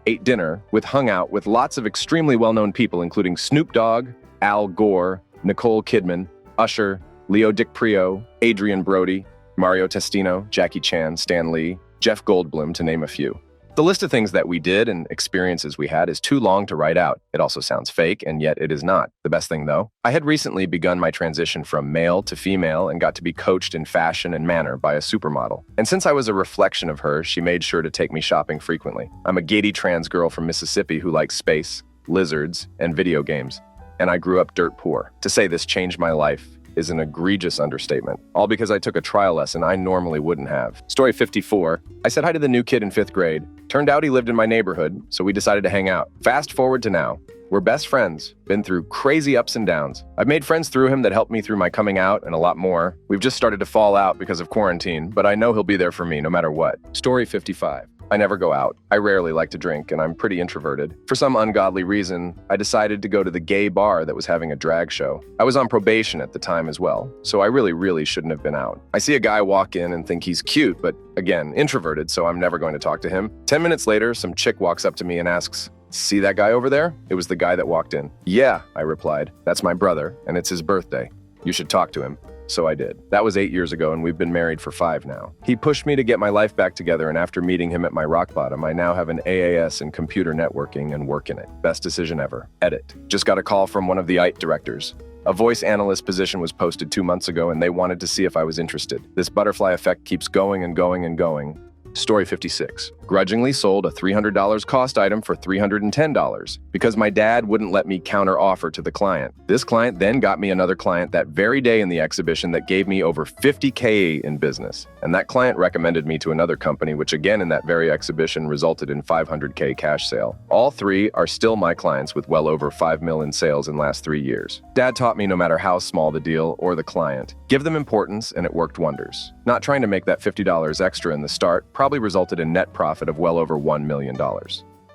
Speaker 1: ate dinner, hung out with lots of extremely well-known people including Snoop Dogg, Al Gore, Nicole Kidman, Usher, Leo DiCaprio, Adrian Brody, Mario Testino, Jackie Chan, Stan Lee, Jeff Goldblum, to name a few. The list of things that we did and experiences we had is too long to write out. It also sounds fake, and yet it is not. The best thing, though, I had recently begun my transition from male to female and got to be coached in fashion and manner by a supermodel. And since I was a reflection of her, she made sure to take me shopping frequently. I'm a gay trans girl from Mississippi who likes space, lizards, and video games. And I grew up dirt poor. To say this changed my life is an egregious understatement, all because I took a trial lesson I normally wouldn't have. Story 54. I said hi to the new kid in 5th grade. Turned out he lived in my neighborhood, so we decided to hang out. Fast forward to now. We're best friends, been through crazy ups and downs. I've made friends through him that helped me through my coming out and a lot more. We've just started to fall out because of quarantine, but I know he'll be there for me no matter what. Story 55. I never go out. I rarely like to drink, and I'm pretty introverted. For some ungodly reason, I decided to go to the gay bar that was having a drag show. I was on probation at the time as well, so I really shouldn't have been out. I see a guy walk in and think he's cute, but again, introverted, so I'm never going to talk to him. 10 minutes later, some chick walks up to me and asks, "See that guy over there?" It was the guy that walked in. "Yeah," I replied. "That's my brother, and it's his birthday. You should talk to him." So I did. That was 8 years ago, and we've been married for 5 now. He pushed me to get my life back together, and after meeting him at my rock bottom, I now have an AAS in computer networking and work in it. Best decision ever. Edit. Just got a call from one of the IT directors. A voice analyst position was posted 2 months ago, and they wanted to see if I was interested. This butterfly effect keeps going and going and going. Story 56. Grudgingly sold a $300 cost item for $310 because my dad wouldn't let me counter offer to the client. This client then got me another client that very day in the exhibition that gave me over $50K in business. And that client recommended me to another company, which again in that very exhibition resulted in $500K cash sale. All 3 are still my clients with well over $5 million in sales in last 3 years. Dad taught me no matter how small the deal or the client, give them importance, and it worked wonders. Not trying to make that $50 extra in the start probably resulted in net profit of well over $1 million.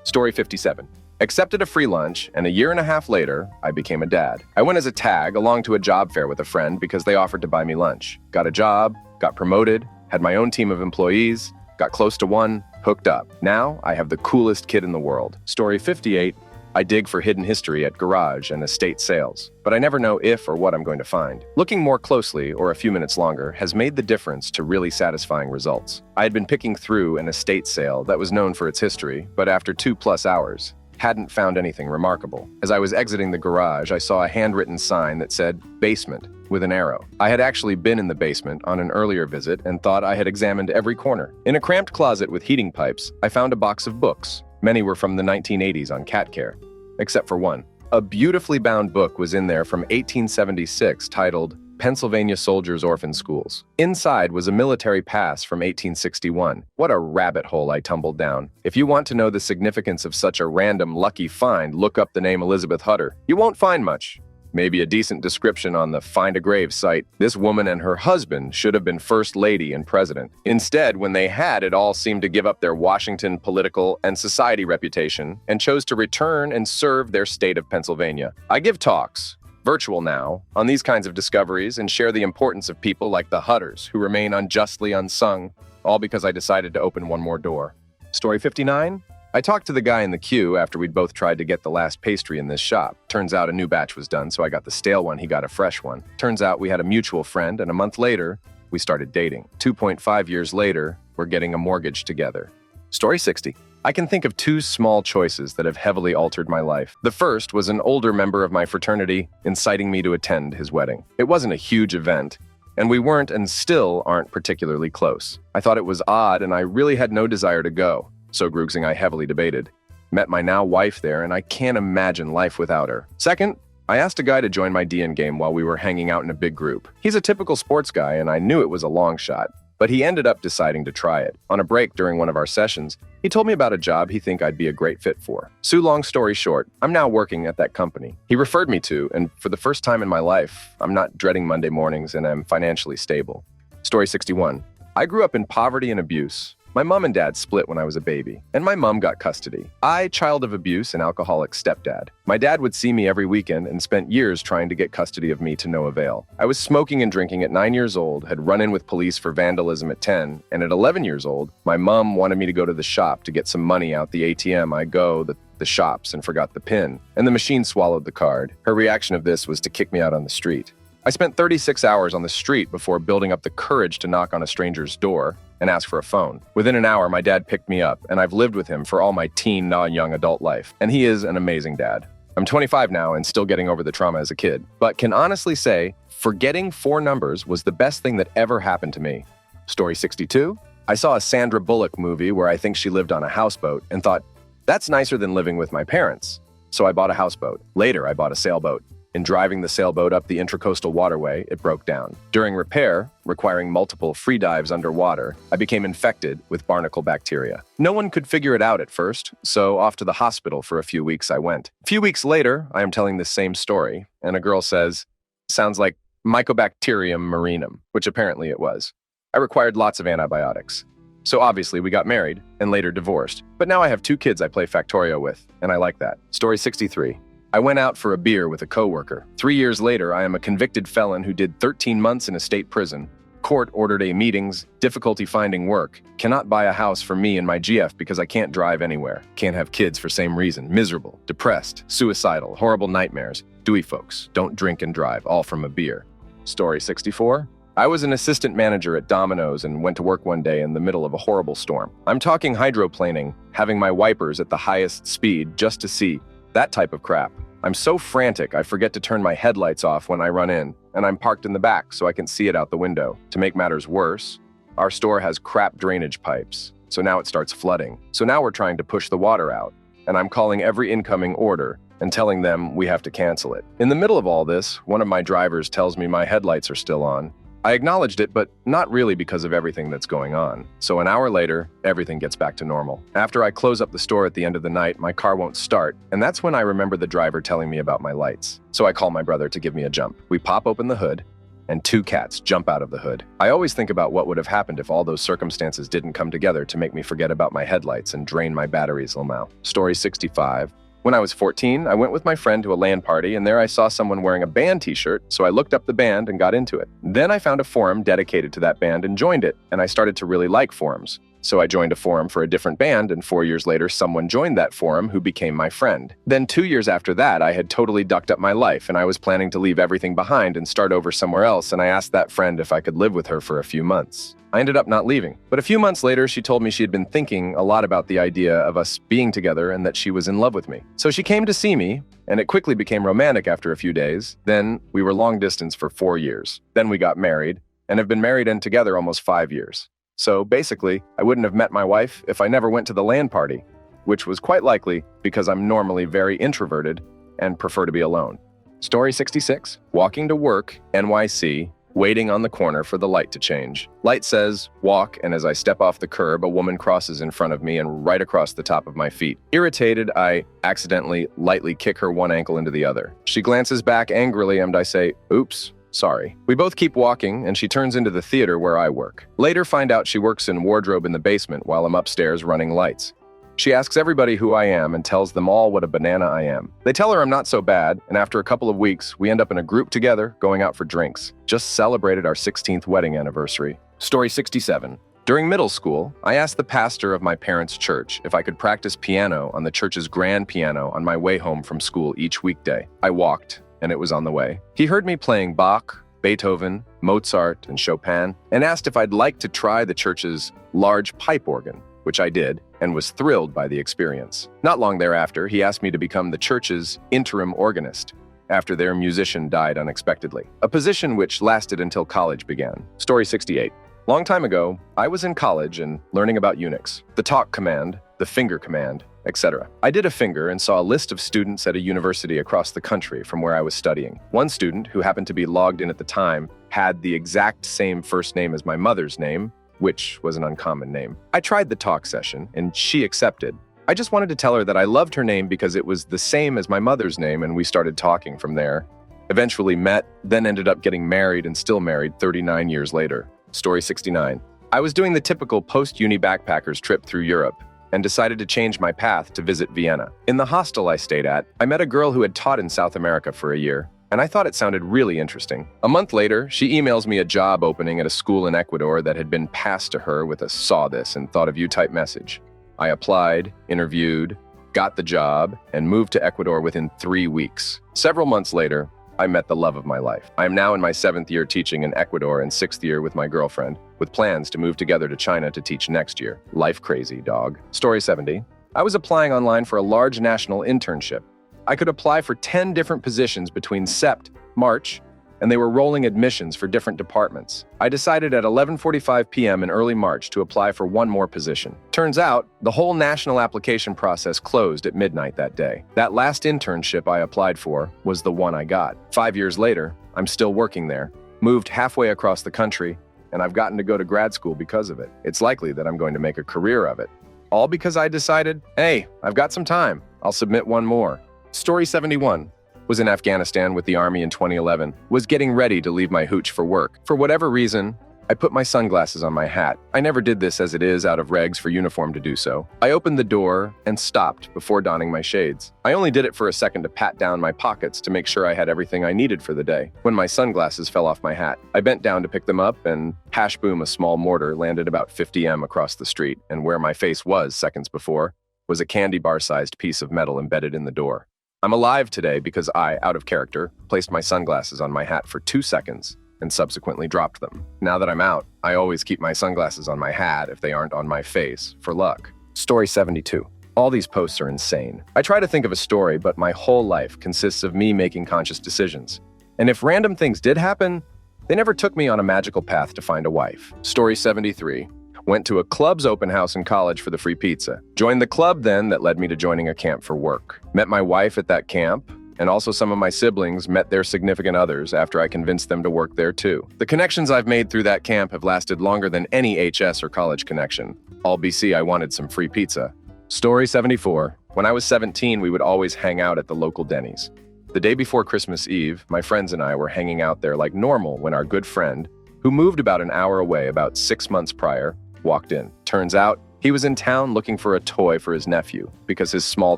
Speaker 1: Story 57. Accepted a free lunch, and a year and a half later, I became a dad. I went as a tag along to a job fair with a friend because they offered to buy me lunch. Got a job, got promoted, had my own team of employees, got close to one, hooked up. Now, I have the coolest kid in the world. Story 58. I dig for hidden history at garage and estate sales, but I never know if or what I'm going to find. Looking more closely, or a few minutes longer, has made the difference to really satisfying results. I had been picking through an estate sale that was known for its history, but after 2+ hours, hadn't found anything remarkable. As I was exiting the garage, I saw a handwritten sign that said, "Basement," with an arrow. I had actually been in the basement on an earlier visit and thought I had examined every corner. In a cramped closet with heating pipes, I found a box of books. Many were from the 1980s on cat care, except for one. A beautifully bound book was in there from 1876 titled Pennsylvania Soldiers' Orphan Schools. Inside was a military pass from 1861. What a rabbit hole I tumbled down. If you want to know the significance of such a random lucky find, look up the name Elizabeth Hutter. You won't find much. maybe a decent description on the Find a Grave site. This woman and her husband should have been First Lady and President. Instead, when they had it all, seemed to give up their Washington political and society reputation and chose to return and serve their state of Pennsylvania. I give talks, virtual now, on these kinds of discoveries and share the importance of people like the Hutters who remain unjustly unsung, all because I decided to open one more door. Story 59? I talked to the guy in the queue after we'd both tried to get the last pastry in this shop. Turns out a new batch was done, so I got the stale one, he got a fresh one. Turns out we had a mutual friend, and a month later, we started dating. 2.5 years later, we're getting a mortgage together. Story 60. I can think of two small choices that have heavily altered my life. The first was an older member of my fraternity inciting me to attend his wedding. It wasn't a huge event, and we weren't and still aren't particularly close. I thought it was odd, and I really had no desire to go. So Groogs and I heavily debated. Met my now wife there, and I can't imagine life without her. Second, I asked a guy to join my D&D game while we were hanging out in a big group. He's a typical sports guy, and I knew it was a long shot, but he ended up deciding to try it. On a break during one of our sessions, he told me about a job he think I'd be a great fit for. So long story short, I'm now working at that company he referred me to, and for the first time in my life, I'm not dreading Monday mornings and I'm financially stable. Story 61. I grew up in poverty and abuse. My mom and dad split when I was a baby, and my mom got custody. I, child of abuse and alcoholic stepdad. My dad would see me every weekend and spent years trying to get custody of me to no avail. I was smoking and drinking at 9 years old, had run in with police for vandalism at 10, and at 11 years old, my mom wanted me to go to the shop to get some money out the ATM. I go the shops and forgot the PIN, and the machine swallowed the card. Her reaction of this was to kick me out on the street. I spent 36 hours on the street before building up the courage to knock on a stranger's door and ask for a phone. Within an hour, my dad picked me up, and I've lived with him for all my teen, non-young adult life. And he is an amazing dad. I'm 25 now and still getting over the trauma as a kid, but can honestly say forgetting 4 numbers was the best thing that ever happened to me. Story 62? I saw a Sandra Bullock movie where I think she lived on a houseboat and thought, that's nicer than living with my parents. So I bought a houseboat. Later, I bought a sailboat. In driving the sailboat up the Intracoastal Waterway, it broke down. During repair, requiring multiple free dives underwater, I became infected with barnacle bacteria. No one could figure it out at first, so off to the hospital for a few weeks I went. A few weeks later, I am telling this same story, and a girl says, sounds like Mycobacterium marinum, which apparently it was. I required lots of antibiotics. So obviously we got married and later divorced, but now I have 2 kids I play Factorio with, and I like that. Story 63. I went out for a beer with a coworker. 3 years later, I am a convicted felon who did 13 months in a state prison. Court ordered a meetings, difficulty finding work. Cannot buy a house for me and my GF because I can't drive anywhere. Can't have kids for same reason. Miserable, depressed, suicidal, horrible nightmares. Dewey folks, don't drink and drive, all from a beer. Story 64. I was an assistant manager at Domino's and went to work one day in the middle of a horrible storm. I'm talking hydroplaning, having my wipers at the highest speed just to see. That type of crap. I'm so frantic I forget to turn my headlights off when I run in, and I'm parked in the back so I can see it out the window. To make matters worse, our store has crap drainage pipes, so now it starts flooding. So now we're trying to push the water out, and I'm calling every incoming order and telling them we have to cancel it. In the middle of all this, one of my drivers tells me my headlights are still on. I acknowledged it, but not really because of everything that's going on. So an hour later, everything gets back to normal. After I close up the store at the end of the night, my car won't start, and that's when I remember the driver telling me about my lights. So I call my brother to give me a jump. We pop open the hood, and 2 cats jump out of the hood. I always think about what would have happened if all those circumstances didn't come together to make me forget about my headlights and drain my batteries somehow. Story 65. When I was 14, I went with my friend to a LAN party, and there I saw someone wearing a band t-shirt, so I looked up the band and got into it. Then I found a forum dedicated to that band and joined it, and I started to really like forums. So I joined a forum for a different band, and 4 years later, someone joined that forum who became my friend. Then 2 years after that, I had totally ducked up my life, and I was planning to leave everything behind and start over somewhere else, and I asked that friend if I could live with her for a few months. I ended up not leaving. But a few months later, she told me she had been thinking a lot about the idea of us being together and that she was in love with me. So she came to see me, and it quickly became romantic after a few days. Then we were long distance for 4 years. Then we got married, and have been married and together almost 5 years. So basically, I wouldn't have met my wife if I never went to the LAN party, which was quite likely because I'm normally very introverted and prefer to be alone. Story 66. Walking to work, NYC, waiting on the corner for the light to change. Light says, walk, and as I step off the curb, a woman crosses in front of me and right across the top of my feet. Irritated, I accidentally lightly kick her one ankle into the other. She glances back angrily and I say, oops. Sorry. We both keep walking, and she turns into the theater where I work. Later find out she works in wardrobe in the basement while I'm upstairs running lights. She asks everybody who I am and tells them all what a banana I am. They tell her I'm not so bad, and after a couple of weeks, we end up in a group together going out for drinks. Just celebrated our 16th wedding anniversary. Story 67. During middle school, I asked the pastor of my parents' church if I could practice piano on the church's grand piano on my way home from school each weekday. I walked, and it was on the way. He heard me playing Bach, Beethoven, Mozart, and Chopin, and asked if I'd like to try the church's large pipe organ, which I did, and was thrilled by the experience. Not long thereafter, he asked me to become the church's interim organist after their musician died unexpectedly, a position which lasted until college began. Story 68. Long time ago, I was in college and learning about Unix, the talk command, the finger command, etc. I did a finger and saw a list of students at a university across the country from where I was studying. One student, who happened to be logged in at the time, had the exact same first name as my mother's name, which was an uncommon name. I tried the talk session, and she accepted. I just wanted to tell her that I loved her name because it was the same as my mother's name, and we started talking from there. Eventually met, then ended up getting married and still married 39 years later. Story 69. I was doing the typical post-uni backpackers trip through Europe and decided to change my path to visit Vienna. In the hostel I stayed at, I met a girl who had taught in South America for a year, and I thought it sounded really interesting. A month later, she emails me a job opening at a school in Ecuador that had been passed to her with a "saw this and thought of you" type message. I applied, interviewed, got the job, and moved to Ecuador within 3 weeks. Several months later, I met the love of my life. I am now in my 7th year teaching in Ecuador and 6th year with my girlfriend, with plans to move together to China to teach next year. Life crazy, dog. Story 70. I was applying online for a large national internship. I could apply for 10 different positions between Sept, March, and they were rolling admissions for different departments. I decided at 11:45 p.m. in early March to apply for one more position. Turns out, the whole national application process closed at midnight that day. That last internship I applied for was the one I got. 5 years later, I'm still working there, moved halfway across the country, and I've gotten to go to grad school because of it. It's likely that I'm going to make a career of it. All because I decided, hey, I've got some time. I'll submit one more. Story 71. Was in Afghanistan with the Army in 2011, was getting ready to leave my hooch for work. For whatever reason, I put my sunglasses on my hat. I never did this as it is out of regs for uniform to do so. I opened the door and stopped before donning my shades. I only did it for a second to pat down my pockets to make sure I had everything I needed for the day, when my sunglasses fell off my hat. I bent down to pick them up and hash boom, a small mortar landed about 50 m across the street, and where my face was seconds before was a candy bar-sized piece of metal embedded in the door. I'm alive today because I, out of character, placed my sunglasses on my hat for 2 seconds and subsequently dropped them. Now that I'm out, I always keep my sunglasses on my hat if they aren't on my face, for luck. Story 72. All these posts are insane. I try to think of a story, but my whole life consists of me making conscious decisions. And if random things did happen, they never took me on a magical path to find a wife. Story 73. Went to a club's open house in college for the free pizza. Joined the club then that led me to joining a camp for work. Met my wife at that camp, and also some of my siblings met their significant others after I convinced them to work there too. The connections I've made through that camp have lasted longer than any HS or college connection. All BC, I wanted some free pizza. Story 74. When I was 17, we would always hang out at the local Denny's. The day before Christmas Eve, my friends and I were hanging out there like normal when our good friend, who moved about an hour away about 6 months prior, walked in. Turns out, he was in town looking for a toy for his nephew because his small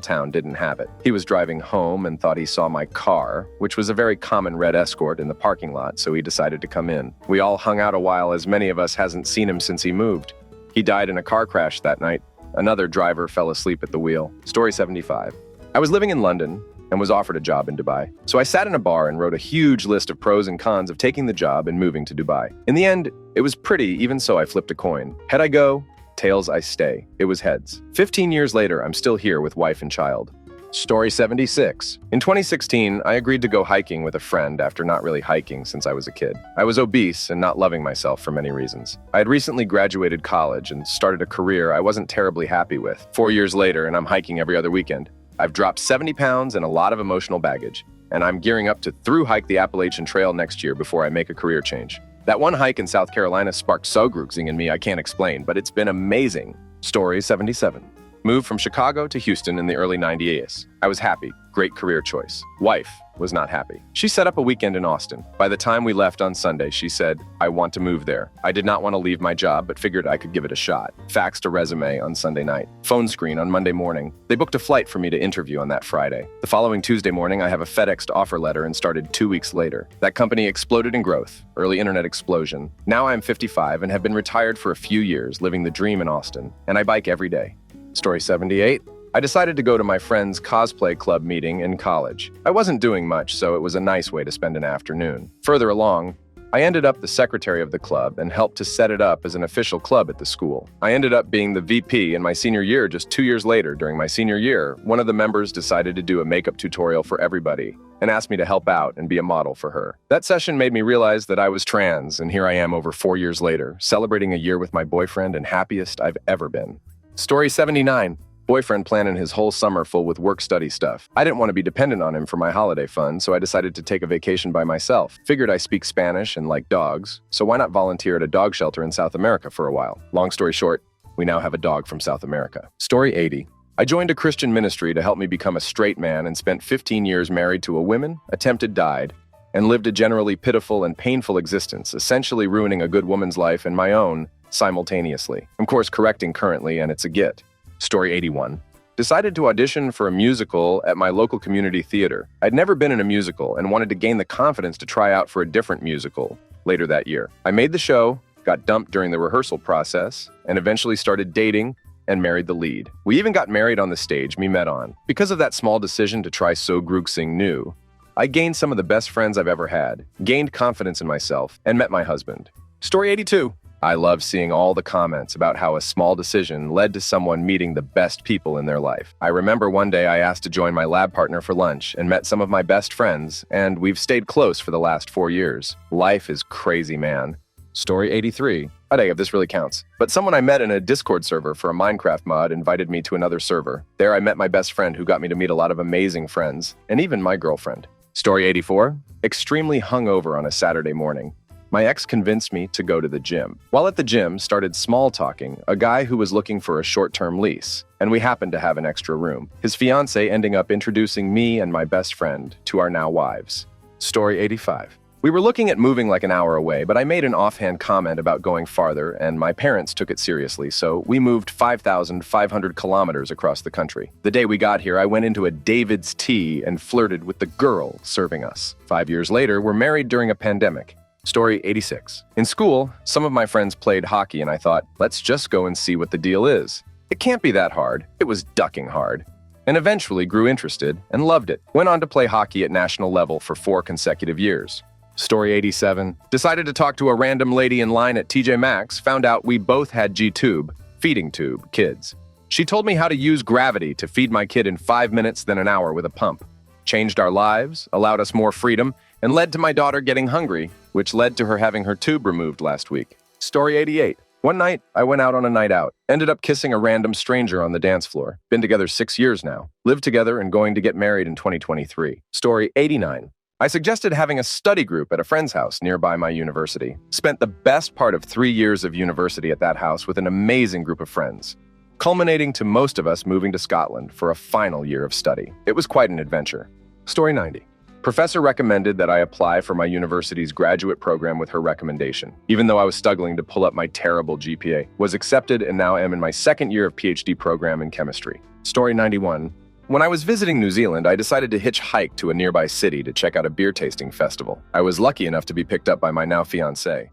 Speaker 1: town didn't have it. He was driving home and thought he saw my car, which was a very common red Escort, in the parking lot, so he decided to come in. We all hung out a while as many of us hasn't seen him since he moved. He died in a car crash that night. Another driver fell asleep at the wheel. Story 75. I was living in London and was offered a job in Dubai. So I sat in a bar and wrote a huge list of pros and cons of taking the job and moving to Dubai. In the end, it was pretty, even so I flipped a coin. Head I go, tails I stay. It was heads. 15 years later, I'm still here with wife and child. Story 76. In 2016, I agreed to go hiking with a friend after not really hiking since I was a kid. I was obese and not loving myself for many reasons. I had recently graduated college and started a career I wasn't terribly happy with. 4 years later, and I'm hiking every other weekend. I've dropped 70 pounds and a lot of emotional baggage. and I'm gearing up to thru-hike the Appalachian Trail next year before I make a career change. That one hike in South Carolina sparked so-grooksing in me I can't explain, but it's been amazing. Story 77. Moved from Chicago to Houston in the early 90s. I was happy. Great career choice. Wife was not happy. She set up a weekend in Austin. By the time we left on Sunday, she said, "I want to move there." I did not want to leave my job, but figured I could give it a shot. Faxed a resume on Sunday night. Phone screen on Monday morning. They booked a flight for me to interview on that Friday. The following Tuesday morning, I have a FedExed offer letter and started 2 weeks later. That company exploded in growth. Early internet explosion. Now I'm 55 and have been retired for a few years, living the dream in Austin. And I bike every day. Story 78. I decided to go to my friend's cosplay club meeting in college. I wasn't doing much, so it was a nice way to spend an afternoon. Further along, I ended up the secretary of the club and helped to set it up as an official club at the school. I ended up being the VP in my senior year just 2 years later. During my senior year, one of the members decided to do a makeup tutorial for everybody and asked me to help out and be a model for her. That session made me realize that I was trans, and here I am over 4 years later, celebrating a year with my boyfriend and happiest I've ever been. Story 79. Boyfriend planning his whole summer full with work-study stuff. I didn't want to be dependent on him for my holiday fund, so I decided to take a vacation by myself. Figured I speak Spanish and like dogs, so why not volunteer at a dog shelter in South America for a while? Long story short, we now have a dog from South America. Story 80. I joined a Christian ministry to help me become a straight man and spent 15 years married to a woman, attempted died, and lived a generally pitiful and painful existence, essentially ruining a good woman's life and my own simultaneously. I'm course correcting currently, and it's a git. Story 81. Decided to audition for a musical at my local community theater. I'd never been in a musical and wanted to gain the confidence to try out for a different musical later that year. I made the show, got dumped during the rehearsal process, and eventually started dating and married the lead. We even got married on the stage me met on. Because of that small decision to try So Grooksing new, I gained some of the best friends I've ever had, gained confidence in myself, and met my husband. Story 82. I love seeing all the comments about how a small decision led to someone meeting the best people in their life. I remember one day I asked to join my lab partner for lunch and met some of my best friends, and we've stayed close for the last 4 years. Life is crazy, man. Story 83. I don't know if this really counts, but someone I met in a Discord server for a Minecraft mod invited me to another server. There I met my best friend who got me to meet a lot of amazing friends, and even my girlfriend. Story 84. Extremely hungover on a Saturday morning. My ex convinced me to go to the gym. While at the gym, started small talking a guy who was looking for a short-term lease, and we happened to have an extra room. His fiance ending up introducing me and my best friend to our now wives. Story 85. We were looking at moving like an hour away, but I made an offhand comment about going farther, and my parents took it seriously, so we moved 5,500 kilometers across the country. The day we got here, I went into a David's Tea and flirted with the girl serving us. 5 years later, we're married during a pandemic. Story 86. In school, some of my friends played hockey and I thought, let's just go and see what the deal is. It can't be that hard. It was ducking hard. And eventually grew interested and loved it. Went on to play hockey at national level for 4 consecutive years. Story 87. Decided to talk to a random lady in line at TJ Maxx, found out we both had G-tube, feeding tube, kids. She told me how to use gravity to feed my kid in 5 minutes than an hour with a pump. Changed our lives, allowed us more freedom, and led to my daughter getting hungry, which led to her having her tube removed last week. Story 88. One night, I went out on a night out. Ended up kissing a random stranger on the dance floor. Been together 6 years now. Lived together and going to get married in 2023. Story 89. I suggested having a study group at a friend's house nearby my university. Spent the best part of 3 years of university at that house with an amazing group of friends, culminating to most of us moving to Scotland for a final year of study. It was quite an adventure. Story 90. Professor recommended that I apply for my university's graduate program with her recommendation, even though I was struggling to pull up my terrible GPA. Was accepted and now am in my 2nd year of PhD program in chemistry. Story 91. When I was visiting New Zealand, I decided to hitchhike to a nearby city to check out a beer tasting festival. I was lucky enough to be picked up by my now fiancé.